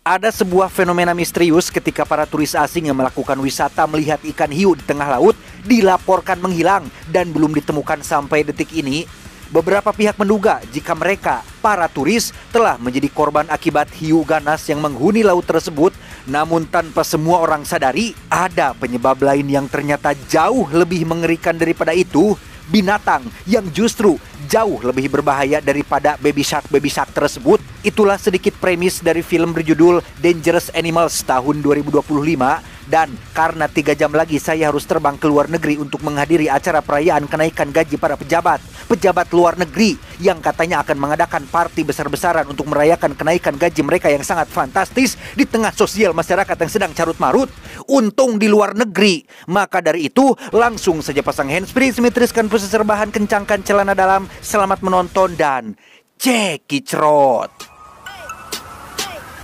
Ada sebuah fenomena misterius ketika para turis asing yang melakukan wisata melihat ikan hiu di tengah laut dilaporkan menghilang dan belum ditemukan sampai detik ini. Beberapa pihak menduga jika mereka, para turis, telah menjadi korban akibat hiu ganas yang menghuni laut tersebut. Namun tanpa semua orang sadari, ada penyebab lain yang ternyata jauh lebih mengerikan daripada itu. Binatang yang justru jauh lebih berbahaya daripada baby shark tersebut. Itulah sedikit premis dari film berjudul Dangerous Animals tahun 2025. Dan karena 3 jam lagi saya harus terbang ke luar negeri untuk menghadiri acara perayaan kenaikan gaji para pejabat luar negeri yang katanya akan mengadakan party besar-besaran untuk merayakan kenaikan gaji mereka yang sangat fantastis di tengah sosial masyarakat yang sedang carut-marut. Untung di luar negeri. Maka dari itu langsung saja pasang handsfree, simetriskan posisi rebahan, kencangkan celana dalam. Selamat menonton dan cekicrot.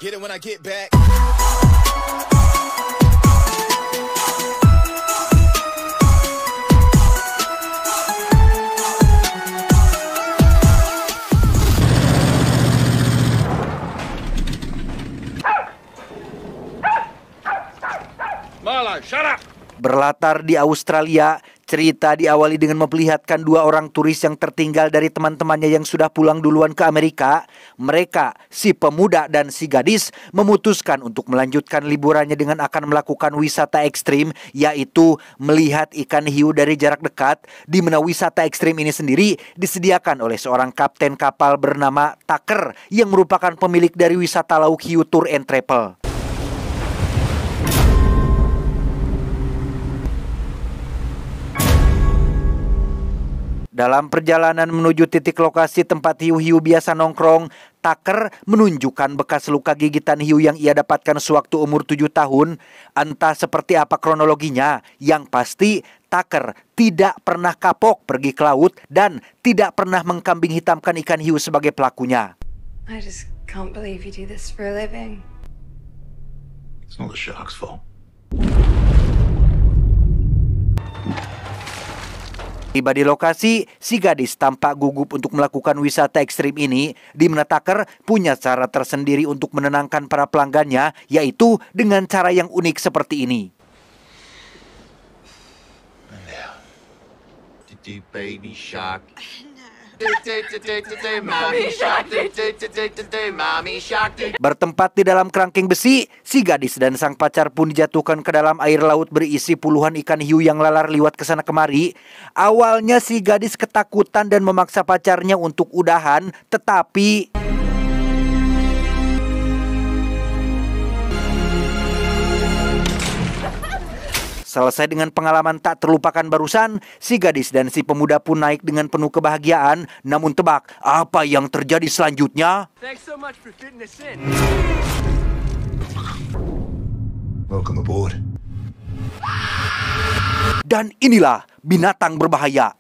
Get it when I get back. Shut up. Berlatar di Australia, cerita diawali dengan memperlihatkan 2 orang turis yang tertinggal dari teman-temannya yang sudah pulang duluan ke Amerika. Mereka, si pemuda dan si gadis, memutuskan untuk melanjutkan liburannya dengan akan melakukan wisata ekstrim, yaitu melihat ikan hiu dari jarak dekat, di mana wisata ekstrim ini sendiri disediakan oleh seorang kapten kapal bernama Tucker yang merupakan pemilik dari wisata lauk hiu Tour and Travel. Dalam perjalanan menuju titik lokasi tempat hiu-hiu biasa nongkrong, Tucker menunjukkan bekas luka gigitan hiu yang ia dapatkan sewaktu umur 7 tahun. Entah seperti apa kronologinya, yang pasti Tucker tidak pernah kapok pergi ke laut dan tidak pernah mengkambing hitamkan ikan hiu sebagai pelakunya. I just can't believe you do this for a living. It's not the shark's fault. Tiba di lokasi, si gadis tampak gugup untuk melakukan wisata ekstrim ini, di mana Tucker punya cara tersendiri untuk menenangkan para pelanggannya, yaitu dengan cara yang unik seperti ini. Baby shark. Bertempat di dalam kerangkeng besi, si gadis dan sang pacar pun dijatuhkan ke dalam air laut berisi puluhan ikan hiu yang lalar liwat kesana kemari. Awalnya si gadis ketakutan dan memaksa pacarnya untuk udahan, tetapi selesai dengan pengalaman tak terlupakan barusan, si gadis dan si pemuda pun naik dengan penuh kebahagiaan. Namun tebak, apa yang terjadi selanjutnya? So welcome aboard. Dan inilah binatang berbahaya.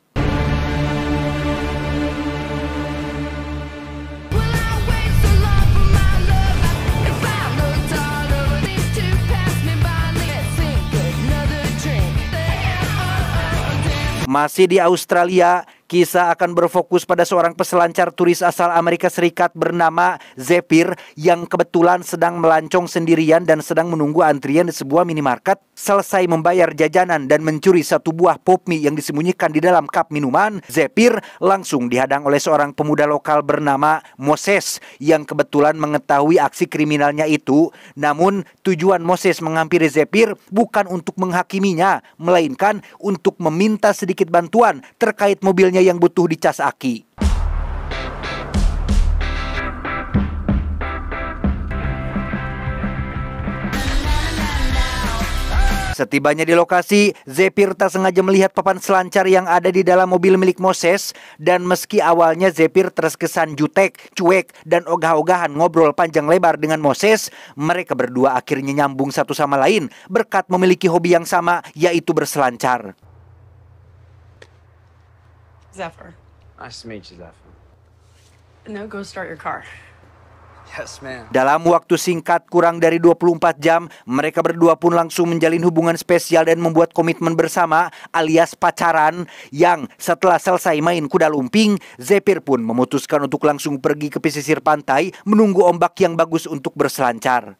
Masih di Australia, kisah akan berfokus pada seorang peselancar turis asal Amerika Serikat bernama Zephyr yang kebetulan sedang melancong sendirian dan sedang menunggu antrian di sebuah minimarket. Selesai membayar jajanan dan mencuri satu buah pop mie yang disembunyikan di dalam cup minuman, Zephyr langsung dihadang oleh seorang pemuda lokal bernama Moses yang kebetulan mengetahui aksi kriminalnya itu. Namun tujuan Moses menghampiri Zephyr bukan untuk menghakiminya, melainkan untuk meminta sedikit bantuan terkait mobilnya yang butuh dicas aki. Setibanya di lokasi, Zephyr tak sengaja melihat papan selancar yang ada di dalam mobil milik Moses. Dan meski awalnya Zephyr terkesan jutek, cuek, dan ogah-ogahan ngobrol panjang lebar dengan Moses, mereka berdua akhirnya nyambung satu sama lain berkat memiliki hobi yang sama, yaitu berselancar. Zephyr. Nice to meet you, Zephyr. No, go start your car. Yes, ma'am. Dalam waktu singkat kurang dari 24 jam, mereka berdua pun langsung menjalin hubungan spesial dan membuat komitmen bersama alias pacaran, yang setelah selesai main kuda lumping, Zephyr pun memutuskan untuk langsung pergi ke pesisir pantai menunggu ombak yang bagus untuk berselancar.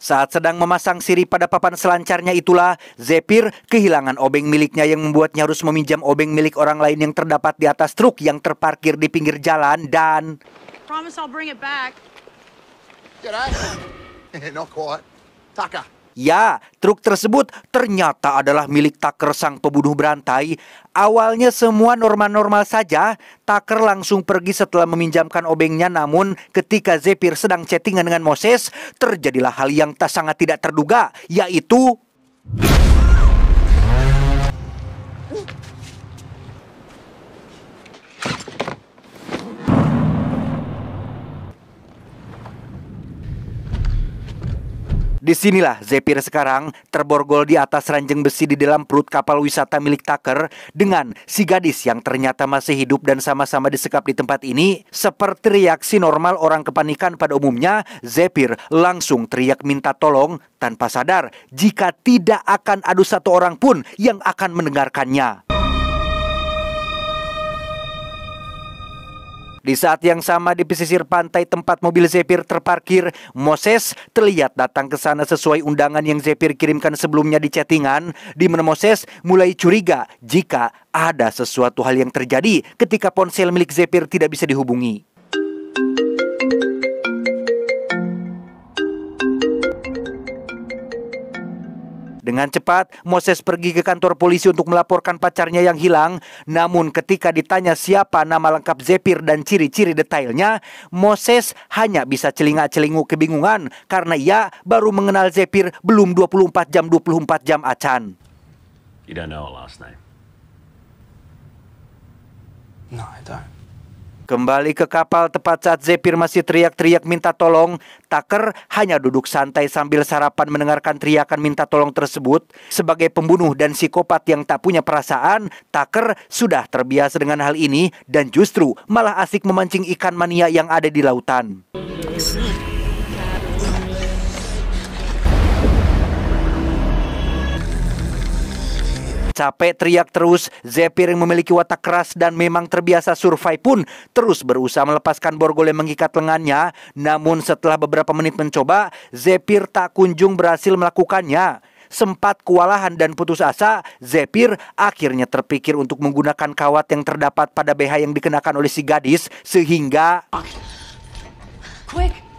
Saat sedang memasang sirip pada papan selancarnya itulah, Zephyr kehilangan obeng miliknya yang membuatnya harus meminjam obeng milik orang lain yang terdapat di atas truk yang terparkir di pinggir jalan dan... Promise I'll bring it back. Not quite. Tucker. Ya, truk tersebut ternyata adalah milik Tucker sang pembunuh berantai. Awalnya semua normal-normal saja. Tucker langsung pergi setelah meminjamkan obengnya. Namun ketika Zephyr sedang chattingan dengan Moses, terjadilah hal yang sangat tidak terduga, yaitu... Disinilah Zephyr sekarang terborgol di atas ranjang besi di dalam perut kapal wisata milik Tucker dengan si gadis yang ternyata masih hidup dan sama-sama disekap di tempat ini. Seperti reaksi normal orang kepanikan pada umumnya, Zephyr langsung teriak minta tolong tanpa sadar jika tidak akan ada satu orang pun yang akan mendengarkannya. Di saat yang sama di pesisir pantai tempat mobil Zephyr terparkir, Moses terlihat datang ke sana sesuai undangan yang Zephyr kirimkan sebelumnya di chattingan, di mana Moses mulai curiga jika ada sesuatu hal yang terjadi ketika ponsel milik Zephyr tidak bisa dihubungi. Dengan cepat, Moses pergi ke kantor polisi untuk melaporkan pacarnya yang hilang. Namun ketika ditanya siapa nama lengkap Zephyr dan ciri-ciri detailnya, Moses hanya bisa celingak-celinguk kebingungan karena ia baru mengenal Zephyr belum 24 jam acan. You don't know her last name? No, I don't. Kembali ke kapal tepat saat Zephyr masih teriak-teriak minta tolong, Tucker hanya duduk santai sambil sarapan mendengarkan teriakan minta tolong tersebut. Sebagai pembunuh dan psikopat yang tak punya perasaan, Tucker sudah terbiasa dengan hal ini dan justru malah asik memancing ikan mania yang ada di lautan. Capek teriak terus, Zephyr yang memiliki watak keras dan memang terbiasa survive pun terus berusaha melepaskan borgol yang mengikat lengannya. Namun setelah beberapa menit mencoba, Zephyr tak kunjung berhasil melakukannya. Sempat kewalahan dan putus asa, Zephyr akhirnya terpikir untuk menggunakan kawat yang terdapat pada BH yang dikenakan oleh si gadis sehingga... Quick!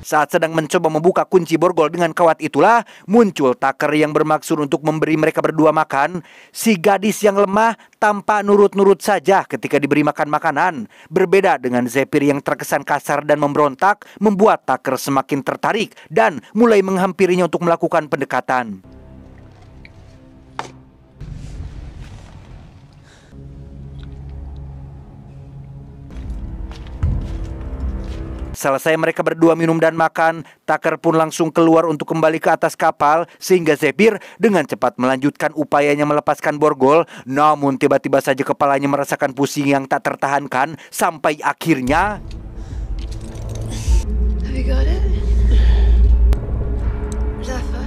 Saat sedang mencoba membuka kunci borgol dengan kawat itulah, muncul Tucker yang bermaksud untuk memberi mereka berdua makan. Si gadis yang lemah tampak nurut-nurut saja ketika diberi makan makanan. Berbeda dengan Zephyr yang terkesan kasar dan memberontak, membuat Tucker semakin tertarik dan mulai menghampirinya untuk melakukan pendekatan. Selesai mereka berdua minum dan makan, Tucker pun langsung keluar untuk kembali ke atas kapal sehingga Zephyr dengan cepat melanjutkan upayanya melepaskan borgol. Namun tiba-tiba saja kepalanya merasakan pusing yang tak tertahankan sampai akhirnya... Have you got it? Zephyr?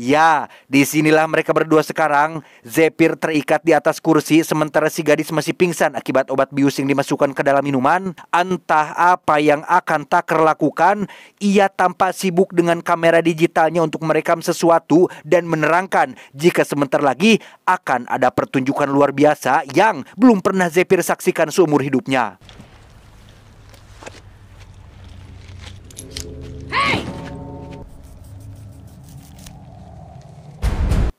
Ya, disinilah mereka berdua sekarang. Zephyr terikat di atas kursi sementara si gadis masih pingsan akibat obat bius yang dimasukkan ke dalam minuman. Entah apa yang akan Tucker lakukan. Ia tampak sibuk dengan kamera digitalnya untuk merekam sesuatu dan menerangkan jika sebentar lagi akan ada pertunjukan luar biasa yang belum pernah Zephyr saksikan seumur hidupnya.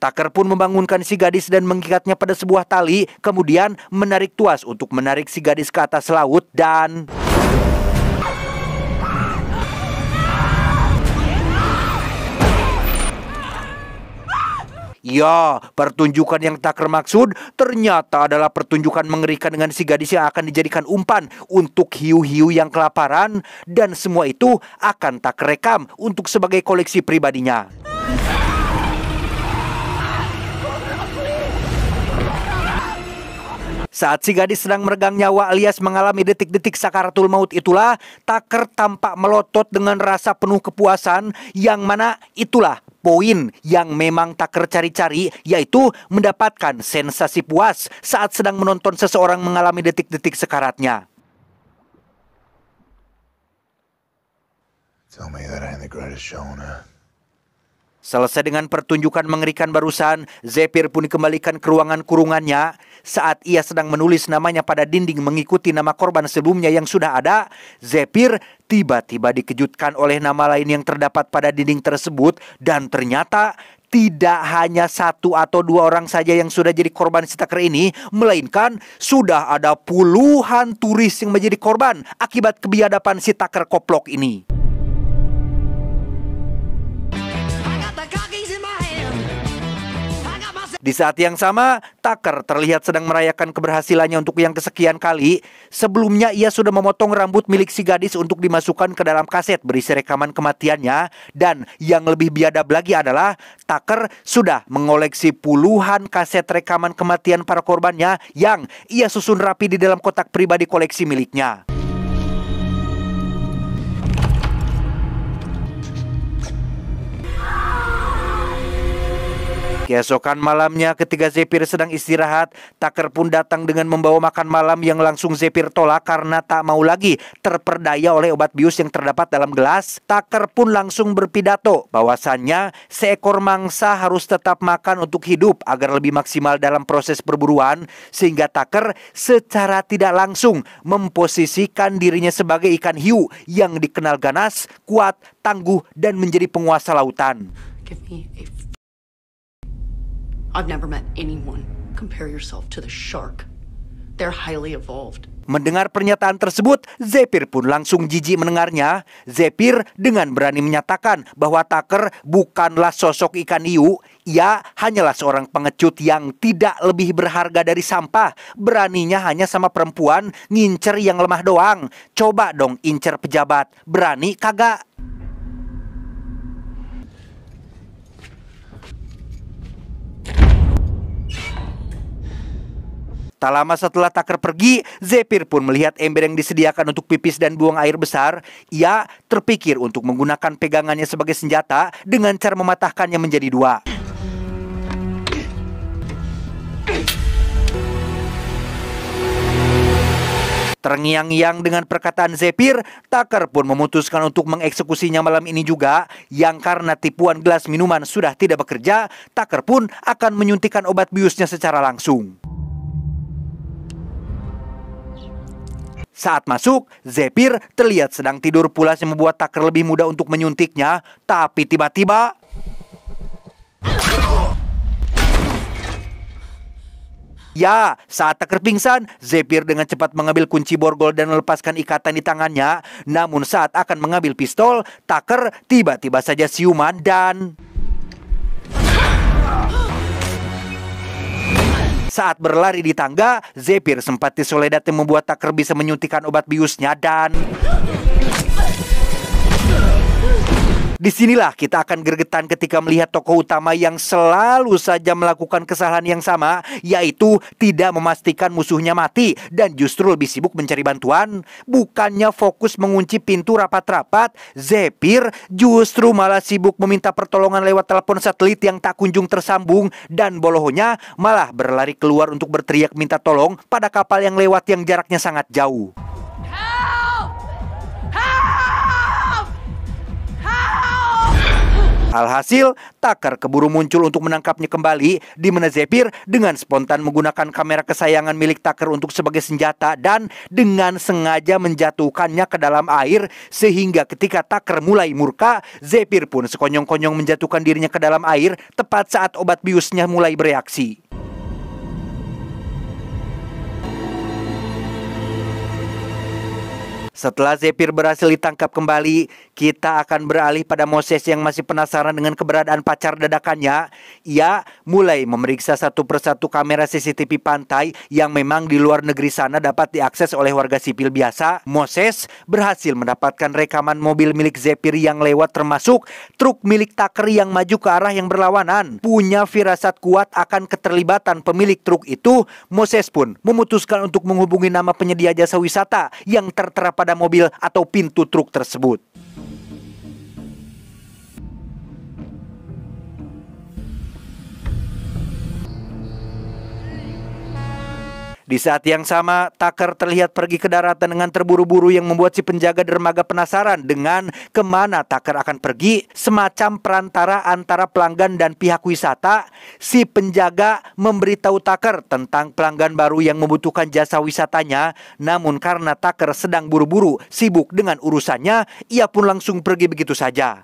Tucker pun membangunkan si gadis dan mengikatnya pada sebuah tali, kemudian menarik tuas untuk menarik si gadis ke atas laut dan... Ya, pertunjukan yang Tucker maksud ternyata adalah pertunjukan mengerikan dengan si gadis yang akan dijadikan umpan untuk hiu-hiu yang kelaparan. Dan semua itu akan Tucker rekam untuk sebagai koleksi pribadinya. Saat si gadis sedang meregang nyawa alias mengalami detik-detik sakaratul maut itulah, Tucker tampak melotot dengan rasa penuh kepuasan yang mana itulah Poin yang memang Tucker cari-cari yaitu mendapatkan sensasi puas saat sedang menonton seseorang mengalami detik-detik sekaratnya. Tell me that ain't the greatest show on earth. Selesai dengan pertunjukan mengerikan barusan, Zephyr pun dikembalikan ke ruangan kurungannya. Saat ia sedang menulis namanya pada dinding mengikuti nama korban sebelumnya yang sudah ada, Zephyr tiba-tiba dikejutkan oleh nama lain yang terdapat pada dinding tersebut. Dan ternyata tidak hanya 1 atau 2 orang saja yang sudah jadi korban si Tucker ini, melainkan sudah ada puluhan turis yang menjadi korban akibat kebiadaban si Tucker koplok ini. Di saat yang sama, Tucker terlihat sedang merayakan keberhasilannya untuk yang kesekian kali. Sebelumnya ia sudah memotong rambut milik si gadis untuk dimasukkan ke dalam kaset berisi rekaman kematiannya. Dan yang lebih biadab lagi adalah Tucker sudah mengoleksi puluhan kaset rekaman kematian para korbannya yang ia susun rapi di dalam kotak pribadi koleksi miliknya. Keesokan malamnya ketika Zephyr sedang istirahat, Tucker pun datang dengan membawa makan malam yang langsung Zephyr tolak karena tak mau lagi terperdaya oleh obat bius yang terdapat dalam gelas. Tucker pun langsung berpidato bahwasannya seekor mangsa harus tetap makan untuk hidup agar lebih maksimal dalam proses perburuan, sehingga Tucker secara tidak langsung memposisikan dirinya sebagai ikan hiu yang dikenal ganas, kuat, tangguh, dan menjadi penguasa lautan. Give me a I've never met anyone compare yourself to the shark. They're highly evolved. Mendengar pernyataan tersebut, Zephyr pun langsung jijik mendengarnya. Zephyr dengan berani menyatakan bahwa Tucker bukanlah sosok ikan hiu. Ia hanyalah seorang pengecut yang tidak lebih berharga dari sampah. Beraninya hanya sama perempuan, ngincer yang lemah doang. Coba dong incer pejabat, berani kagak? Tak lama setelah Tucker pergi, Zephyr pun melihat ember yang disediakan untuk pipis dan buang air besar. Ia terpikir untuk menggunakan pegangannya sebagai senjata dengan cara mematahkannya menjadi 2. Terngiang-ngiang dengan perkataan Zephyr, Tucker pun memutuskan untuk mengeksekusinya malam ini juga. Yang karena tipuan gelas minuman sudah tidak bekerja, Tucker pun akan menyuntikkan obat biusnya secara langsung. Saat masuk, Zephyr terlihat sedang tidur pulas yang membuat Tucker lebih mudah untuk menyuntiknya. Tapi tiba-tiba saat Tucker pingsan, Zephyr dengan cepat mengambil kunci borgol dan melepaskan ikatan di tangannya. Namun saat akan mengambil pistol, Tucker tiba-tiba saja siuman dan saat berlari di tangga, Zephyr sempat disoledat yang membuat Tucker bisa menyuntikkan obat biusnya dan disinilah kita akan gregetan ketika melihat tokoh utama yang selalu saja melakukan kesalahan yang sama, yaitu tidak memastikan musuhnya mati dan justru lebih sibuk mencari bantuan. Bukannya fokus mengunci pintu rapat-rapat, Zephyr justru malah sibuk meminta pertolongan lewat telepon satelit yang tak kunjung tersambung, dan bolohonya malah berlari keluar untuk berteriak minta tolong pada kapal yang lewat yang jaraknya sangat jauh. Alhasil, Tucker keburu muncul untuk menangkapnya kembali, di mana Zephyr dengan spontan menggunakan kamera kesayangan milik Tucker untuk sebagai senjata dan dengan sengaja menjatuhkannya ke dalam air, sehingga ketika Tucker mulai murka, Zephyr pun sekonyong-konyong menjatuhkan dirinya ke dalam air tepat saat obat biusnya mulai bereaksi. Setelah Zephyr berhasil ditangkap kembali, kita akan beralih pada Moses yang masih penasaran dengan keberadaan pacar dadakannya. Ia mulai memeriksa satu persatu kamera CCTV pantai yang memang di luar negeri sana dapat diakses oleh warga sipil biasa. Moses berhasil mendapatkan rekaman mobil milik Zephyr yang lewat, termasuk truk milik Tucker yang maju ke arah yang berlawanan. Punya firasat kuat akan keterlibatan pemilik truk itu, Moses pun memutuskan untuk menghubungi nama penyedia jasa wisata yang tertera pada mobil atau pintu truk tersebut. Di saat yang sama, Tucker terlihat pergi ke daratan dengan terburu-buru yang membuat si penjaga dermaga penasaran dengan kemana Tucker akan pergi. Semacam perantara antara pelanggan dan pihak wisata, si penjaga memberitahu Tucker tentang pelanggan baru yang membutuhkan jasa wisatanya. Namun karena Tucker sedang buru-buru sibuk dengan urusannya, ia pun langsung pergi begitu saja.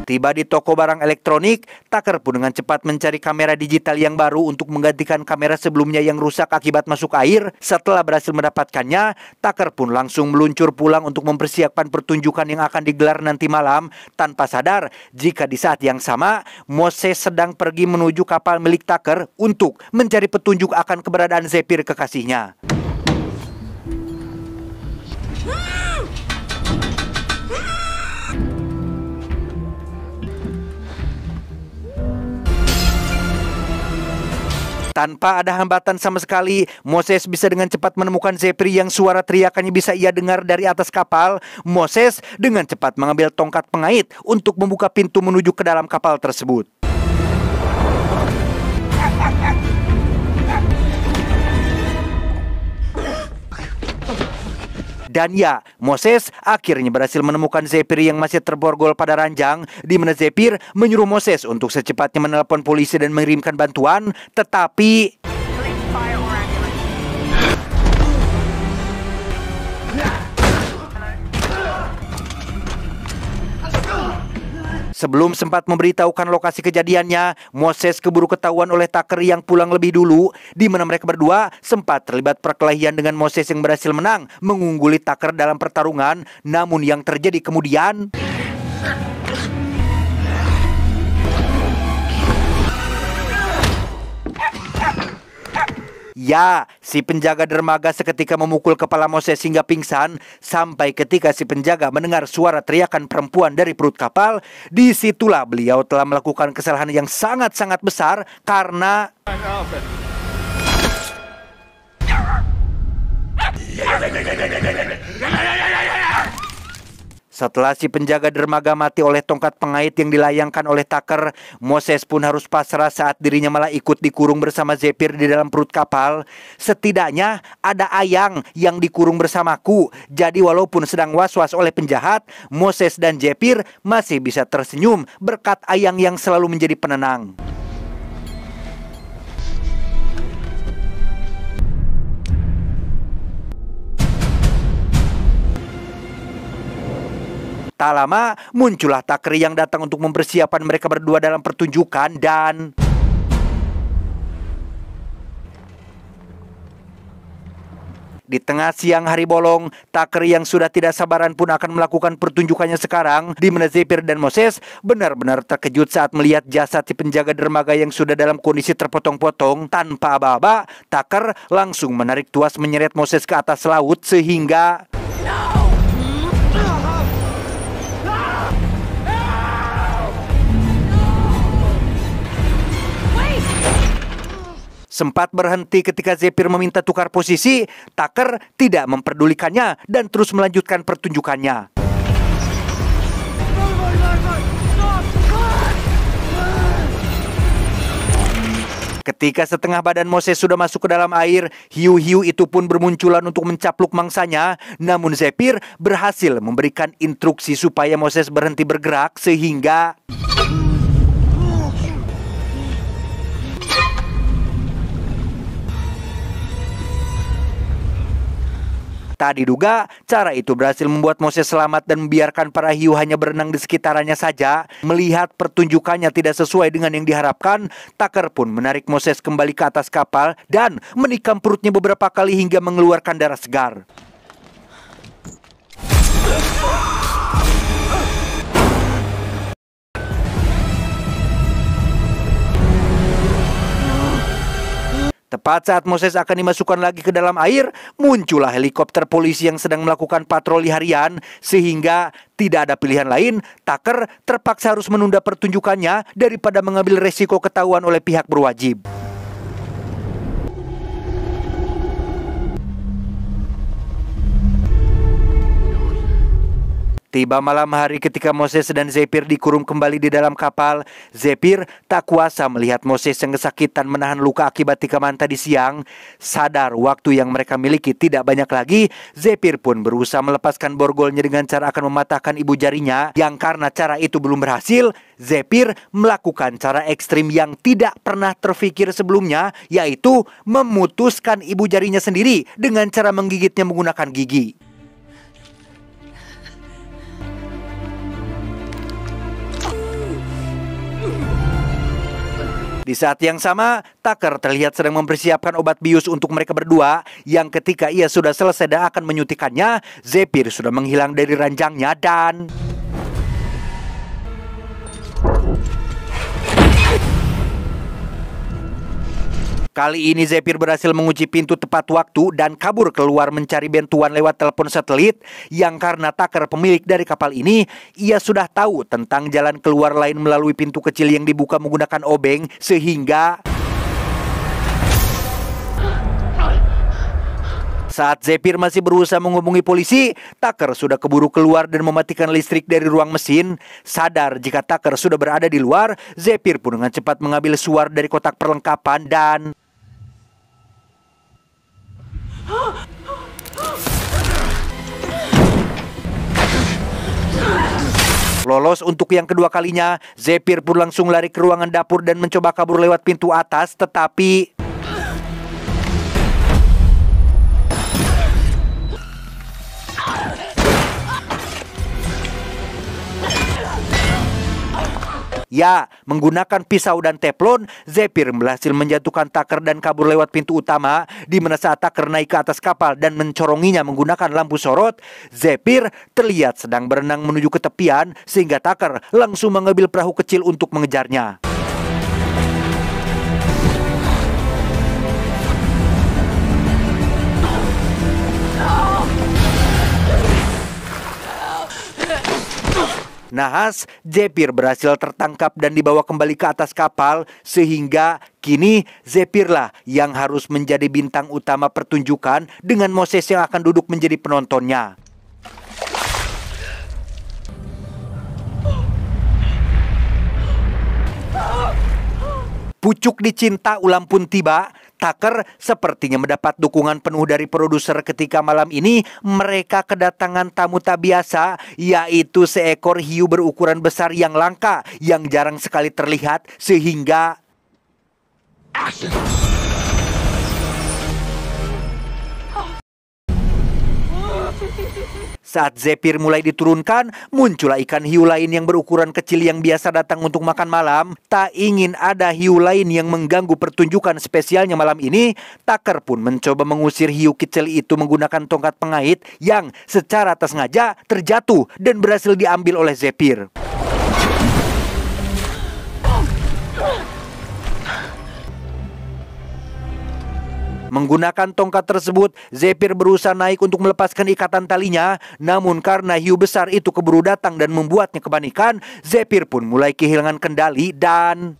Tiba di toko barang elektronik, Tucker pun dengan cepat mencari kamera digital yang baru untuk menggantikan kamera sebelumnya yang rusak akibat masuk air. Setelah berhasil mendapatkannya, Tucker pun langsung meluncur pulang untuk mempersiapkan pertunjukan yang akan digelar nanti malam, tanpa sadar jika di saat yang sama Moses sedang pergi menuju kapal milik Tucker untuk mencari petunjuk akan keberadaan Zephyr kekasihnya. Tanpa ada hambatan sama sekali, Moses bisa dengan cepat menemukan Zephyr yang suara teriakannya bisa ia dengar dari atas kapal. Moses dengan cepat mengambil tongkat pengait untuk membuka pintu menuju ke dalam kapal tersebut. Dan ya, Moses akhirnya berhasil menemukan Zephyr yang masih terborgol pada ranjang, di mana Zephyr menyuruh Moses untuk secepatnya menelpon polisi dan mengirimkan bantuan, tetapi sebelum sempat memberitahukan lokasi kejadiannya, Moses keburu ketahuan oleh Tucker yang pulang lebih dulu, di mana mereka berdua sempat terlibat perkelahian dengan Moses yang berhasil menang, mengungguli Tucker dalam pertarungan. Namun yang terjadi kemudian, ya, si penjaga dermaga seketika memukul kepala Moses hingga pingsan, sampai ketika si penjaga mendengar suara teriakan perempuan dari perut kapal. Disitulah beliau telah melakukan kesalahan yang sangat-sangat besar karena setelah si penjaga dermaga mati oleh tongkat pengait yang dilayangkan oleh Tucker, Moses pun harus pasrah saat dirinya malah ikut dikurung bersama Zephyr di dalam perut kapal. Setidaknya ada ayang yang dikurung bersamaku. Jadi walaupun sedang was-was oleh penjahat, Moses dan Zephyr masih bisa tersenyum berkat ayang yang selalu menjadi penenang. Tak lama, muncullah Tucker yang datang untuk mempersiapkan mereka berdua dalam pertunjukan dan di tengah siang hari bolong, Tucker yang sudah tidak sabaran pun akan melakukan pertunjukannya sekarang, di mana Zephyr dan Moses benar-benar terkejut saat melihat jasad si penjaga dermaga yang sudah dalam kondisi terpotong-potong. Tanpa aba-aba, Tucker langsung menarik tuas menyeret Moses ke atas laut sehingga sempat berhenti ketika Zephyr meminta tukar posisi. Tucker tidak memperdulikannya dan terus melanjutkan pertunjukannya. Ketika setengah badan Moses sudah masuk ke dalam air, hiu-hiu itu pun bermunculan untuk mencapluk mangsanya. Namun Zephyr berhasil memberikan instruksi supaya Moses berhenti bergerak sehingga tak diduga, cara itu berhasil membuat Moses selamat dan membiarkan para hiu hanya berenang di sekitarannya saja. Melihat pertunjukannya tidak sesuai dengan yang diharapkan, Tucker pun menarik Moses kembali ke atas kapal dan menikam perutnya beberapa kali hingga mengeluarkan darah segar. Tepat saat Moses akan dimasukkan lagi ke dalam air, muncullah helikopter polisi yang sedang melakukan patroli harian, sehingga tidak ada pilihan lain. Tucker terpaksa harus menunda pertunjukannya daripada mengambil resiko ketahuan oleh pihak berwajib. Tiba malam hari ketika Moses dan Zephyr dikurung kembali di dalam kapal, Zephyr tak kuasa melihat Moses yang kesakitan menahan luka akibat tikaman tadi siang. Sadar waktu yang mereka miliki tidak banyak lagi, Zephyr pun berusaha melepaskan borgolnya dengan cara akan mematahkan ibu jarinya. Yang karena cara itu belum berhasil, Zephyr melakukan cara ekstrim yang tidak pernah terfikir sebelumnya, yaitu memutuskan ibu jarinya sendiri dengan cara menggigitnya menggunakan gigi. Di saat yang sama, Tucker terlihat sedang mempersiapkan obat bius untuk mereka berdua, yang ketika ia sudah selesai dan akan menyuntikannya, Zephyr sudah menghilang dari ranjangnya dan... Kali ini Zephyr berhasil mengunci pintu tepat waktu dan kabur keluar mencari bantuan lewat telepon satelit, yang karena Tucker pemilik dari kapal ini, ia sudah tahu tentang jalan keluar lain melalui pintu kecil yang dibuka menggunakan obeng, sehingga saat Zephyr masih berusaha menghubungi polisi, Tucker sudah keburu keluar dan mematikan listrik dari ruang mesin. Sadar jika Tucker sudah berada di luar, Zephyr pun dengan cepat mengambil suar dari kotak perlengkapan dan... Lolos untuk yang kedua kalinya, Zephyr pun langsung lari ke ruangan dapur dan mencoba kabur lewat pintu atas, tetapi... Ya, menggunakan pisau dan teflon, Zephyr berhasil menjatuhkan Tucker dan kabur lewat pintu utama, di mana saat Tucker naik ke atas kapal dan mencoronginya menggunakan lampu sorot, Zephyr terlihat sedang berenang menuju ke tepian, sehingga Tucker langsung mengambil perahu kecil untuk mengejarnya. Nahas, Zephyr berhasil tertangkap dan dibawa kembali ke atas kapal, sehingga kini Zephyr lah yang harus menjadi bintang utama pertunjukan dengan Moses yang akan duduk menjadi penontonnya. Pucuk dicinta ulam pun tiba. Tucker sepertinya mendapat dukungan penuh dari produser ketika malam ini mereka kedatangan tamu tak biasa, yaitu seekor hiu berukuran besar yang langka yang jarang sekali terlihat, sehingga saat Zephyr mulai diturunkan, muncullah ikan hiu lain yang berukuran kecil yang biasa datang untuk makan malam. Tak ingin ada hiu lain yang mengganggu pertunjukan spesialnya malam ini, Tucker pun mencoba mengusir hiu kecil itu menggunakan tongkat pengait yang secara tak sengaja terjatuh dan berhasil diambil oleh Zephyr. Menggunakan tongkat tersebut, Zephyr berusaha naik untuk melepaskan ikatan talinya. Namun karena hiu besar itu keburu datang dan membuatnya kepanikan, Zephyr pun mulai kehilangan kendali dan...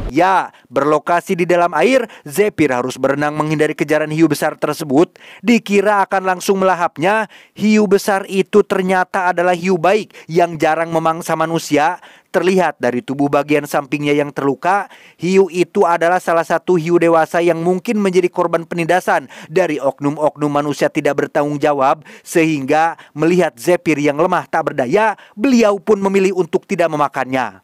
Ya, berlokasi di dalam air, Zephyr harus berenang menghindari kejaran hiu besar tersebut. Dikira akan langsung melahapnya, hiu besar itu ternyata adalah hiu baik yang jarang memangsa manusia. Terlihat dari tubuh bagian sampingnya yang terluka, hiu itu adalah salah satu hiu dewasa yang mungkin menjadi korban penindasan dari oknum-oknum manusia tidak bertanggung jawab. Sehingga melihat Zephyr yang lemah tak berdaya, beliau pun memilih untuk tidak memakannya.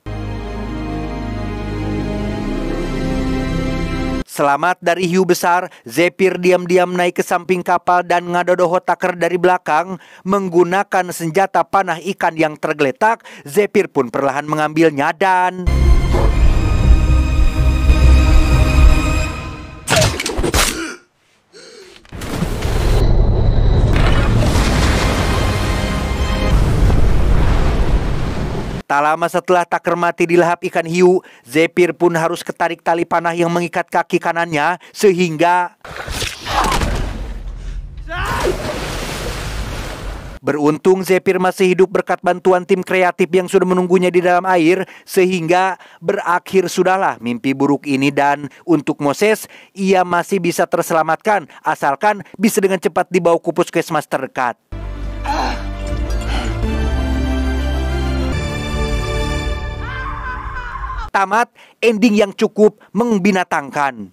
Selamat dari hiu besar, Zephyr diam-diam naik ke samping kapal dan ngadodoho Tucker dari belakang. Menggunakan senjata panah ikan yang tergeletak, Zephyr pun perlahan mengambilnya dan... Tak lama setelah Tucker mati dilahap ikan hiu, Zephyr pun harus ketarik tali panah yang mengikat kaki kanannya, sehingga Beruntung Zephyr masih hidup berkat bantuan tim kreatif yang sudah menunggunya di dalam air, sehingga berakhir sudahlah mimpi buruk ini. Dan untuk Moses, ia masih bisa terselamatkan asalkan bisa dengan cepat dibawa ke puskesmas terdekat. Tamat ending yang cukup membinatangkan.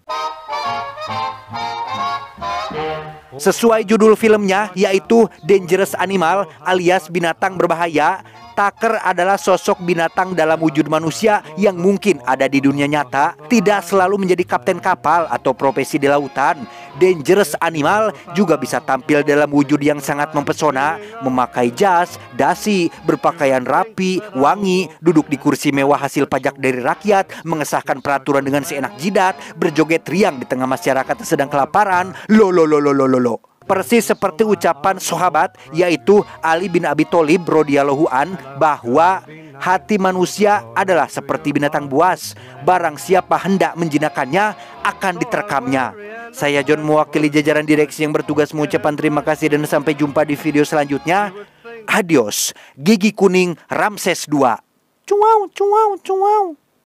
Sesuai judul filmnya, yaitu Dangerous Animal alias binatang berbahaya, Tucker adalah sosok binatang dalam wujud manusia yang mungkin ada di dunia nyata, tidak selalu menjadi kapten kapal atau profesi di lautan. Dangerous Animal juga bisa tampil dalam wujud yang sangat mempesona, memakai jas, dasi, berpakaian rapi, wangi, duduk di kursi mewah hasil pajak dari rakyat, mengesahkan peraturan dengan seenak jidat, berjoget riang di tengah masyarakat yang sedang kelaparan. Lo. Persis seperti ucapan sahabat, yaitu Ali bin Abi Thalib radhiyallahu an, bahwa hati manusia adalah seperti binatang buas. Barang siapa hendak menjinakkannya akan diterkamnya. Saya John mewakili jajaran direksi yang bertugas mengucapkan terima kasih dan sampai jumpa di video selanjutnya. Adios, Gigi Kuning Ramses II. Cuau.